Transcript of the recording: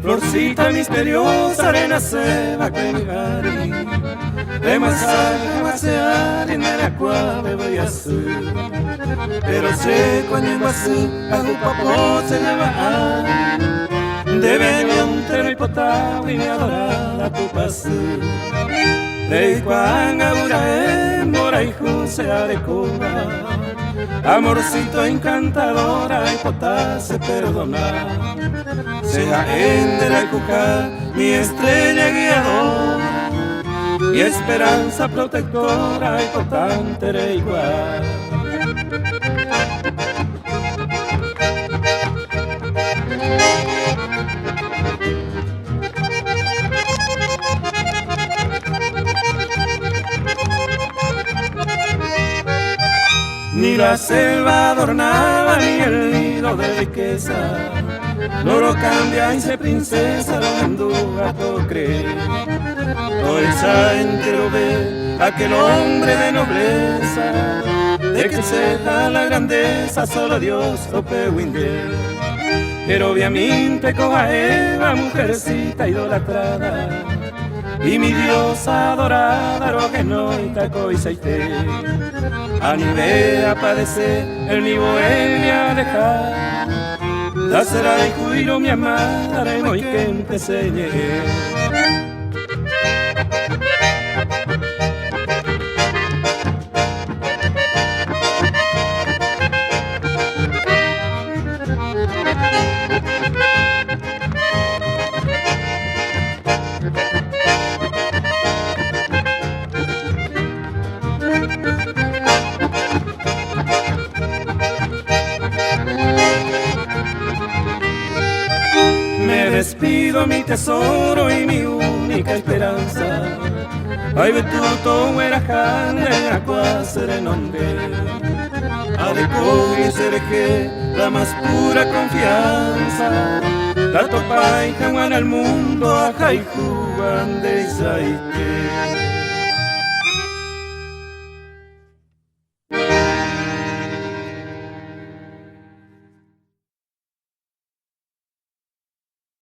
florcita misteriosa, arena se va a pegar. De masear en el agua me voy a hacer. Pero sé cuando llego así, a tu papo se lleva a. Debe mi antero y potado y mi adorada tu paso. De cuanga burae, mora y jusea de Cuba. Amorcito encantadora y potá se perdona. Sea endera y cuca, mi estrella guiadora, mi esperanza protectora y potántere igual. Ni la selva adornaba ni el nido de riqueza, loro cambia y se princesa, lo anduva todo cree. Toda entero ve aquel hombre de nobleza, de que se da la grandeza, solo Dios lo puede windar. Pero obviamente coja Eva, mujercita idolatrada, y mi diosa adorada, lo que no y taco y saite. A ni vea padecer el mi bohemia dejar, da será de cuiro mi amada, y que empeseñe. Me despido mi tesoro y mi única esperanza. Ay, vetuto era jande, aqua serenonde. Adeco y serejé, la más pura confianza. La topa y jamán al mundo, ajá y juan de Isaite.